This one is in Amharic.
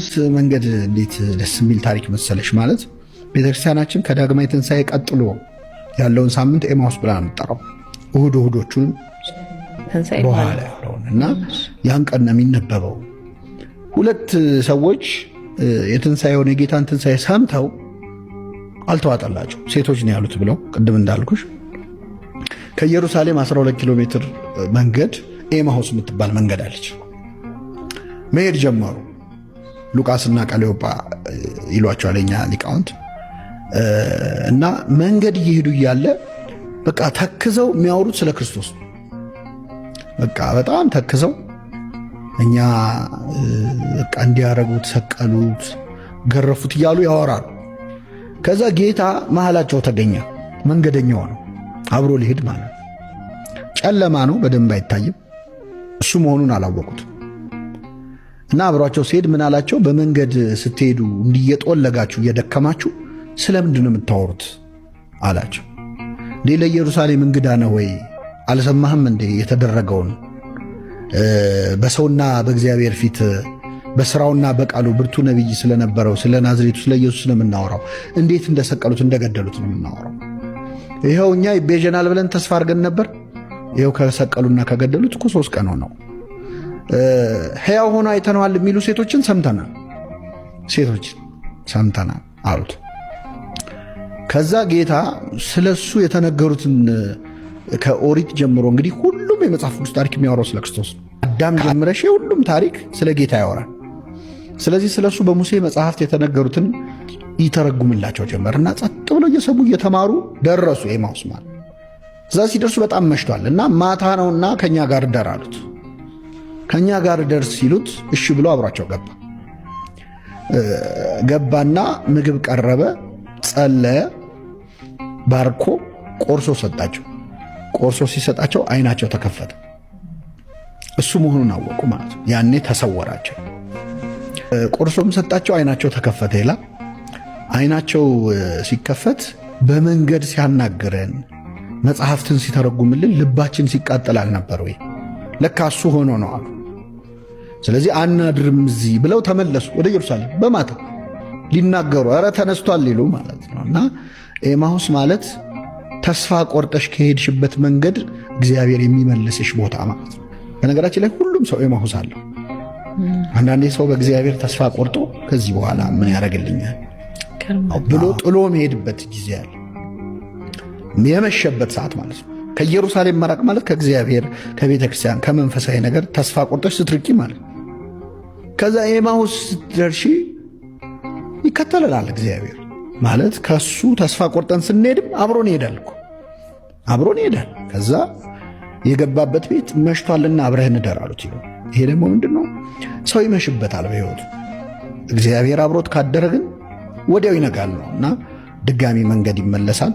የኤማሁስ መንገድ እንዴት ደስ የሚል ታሪክ መሰለሽ። ማለት ቤተክርስቲያናችን ከዳግማይ ትንሣኤ ቀጥሎ ያለውን ሳምንት ኤማሁስ ብላ ነው የምጠራው። እሁዶቹን በኋላ ያለውን እና ያን ቀን ነው የሚነበበው። ሁለት ሰዎች የትንሣኤውን የጌታን ትንሣኤ ሰምተው አልተዋጠላቸው፣ ሴቶች ነው ያሉት ብለው ቅድም እንዳልኩሽ ከኢየሩሳሌም 12 ኪሎ ሜትር መንገድ ኤማሁስ የምትባል መንገድ አለች። መሄድ ጀመሩ። ሉቃስና ቀሌዮጳ ይሏቸዋል የኛ ሊቃውንት። እና መንገድ እየሄዱ እያለ በቃ ተክዘው የሚያወሩት ስለ ክርስቶስ ነው። በቃ በጣም ተክዘው እኛ በቃ እንዲያረጉት፣ ሰቀሉት፣ ገረፉት እያሉ ያወራሉ። ከዛ ጌታ መሃላቸው ተገኘ። መንገደኛው ነው፣ አብሮ ሊሄድ ማለት ነው። ጨለማ ነው፣ በደንብ አይታይም። እሱ መሆኑን አላወቁት እና አብሯቸው ሲሄድ ምን አላቸው? በመንገድ ስትሄዱ እንዲየጦለጋችሁ እየደከማችሁ ስለምንድን ነው የምታወሩት አላቸው። እንዴ ለኢየሩሳሌም እንግዳ ነው ወይ? አልሰማህም እንዴ የተደረገውን? በሰውና በእግዚአብሔር ፊት በስራውና በቃሉ ብርቱ ነቢይ ስለነበረው ስለ ናዝሬቱ ስለ ኢየሱስ ስለምናወራው እንዴት እንደሰቀሉት እንደገደሉት ነው የምናወራው። ይኸው እኛ ይቤዠናል ብለን ተስፋ አድርገን ነበር። ይኸው ከሰቀሉና ከገደሉት እኮ 3 ቀን ሆነው። ሕያው ሆኖ አይተነዋል የሚሉ ሴቶችን ሰምተናል አሉት። ከዛ ጌታ ስለሱ የተነገሩትን ከኦሪት ጀምሮ እንግዲህ ሁሉም የመጽሐፍ ቅዱስ ታሪክ የሚያወራው ስለ ክርስቶስ ነው። አዳም ጀምረሽ ሁሉም ታሪክ ስለ ጌታ ያወራል። ስለዚህ ስለሱ በሙሴ መጽሐፍት የተነገሩትን ይተረጉምላቸው ጀመርና ጸጥ ብለው እየሰሙ እየተማሩ ደረሱ ኤማሁስ ማለት። እዛ ሲደርሱ በጣም መሽቷል እና ማታ ነውና ከኛ ጋር ደር አሉት። ከኛ ጋር ደርስ ሲሉት እሺ ብሎ አብሯቸው ገባና ምግብ ቀረበ፣ ጸለየ፣ ባርኮ ቆርሶ ሰጣቸው። ቆርሶ ሲሰጣቸው አይናቸው ተከፈተ። እሱ መሆኑን አወቁ ማለት ነው። ያኔ ተሰወራቸው። ቆርሶም ሰጣቸው፣ አይናቸው ተከፈተ ይላል። አይናቸው ሲከፈት በመንገድ ሲያናግረን መጽሐፍትን ሲተረጉምልን ልባችን ሲቃጠል አልነበር ወይ? ለካ እሱ ሆኖ ነው አሉ። ስለዚህ አናድርም እዚህ ብለው ተመለሱ ወደ ኢየሩሳሌም በማታ ሊናገሩ፣ ኧረ ተነስቷል ሊሉ ማለት ነው። እና ኤማሁስ ማለት ተስፋ ቆርጠሽ ከሄድሽበት መንገድ እግዚአብሔር የሚመልስሽ ቦታ ማለት ነው። በነገራችን ላይ ሁሉም ሰው ኤማሁስ አለው። አንዳንዴ ሰው በእግዚአብሔር ተስፋ ቆርጦ ከዚህ በኋላ ምን ያደርግልኛል ብሎ ጥሎ መሄድበት ጊዜ አለ። የመሸበት ሰዓት ማለት ነው። ከኢየሩሳሌም መራቅ ማለት ከእግዚአብሔር ከቤተ ክርስቲያን ከመንፈሳዊ ነገር ተስፋ ቆርጠሽ ስትርቂ ማለት። ከዛ ኤማሁስ ስትደርሺ ይከተለናል እግዚአብሔር ማለት ከሱ ተስፋ ቆርጠን ስንሄድም አብሮን ይሄዳል እኮ አብሮን ይሄዳል። ከዛ የገባበት ቤት መሽቷልና አብረህን እደር አሉት። ይሄ ደግሞ ምንድነው? ሰው ይመሽበታል በሕይወቱ። እግዚአብሔር አብሮት ካደረ ግን ወዲያው ይነጋል ነው እና ድጋሚ መንገድ ይመለሳል።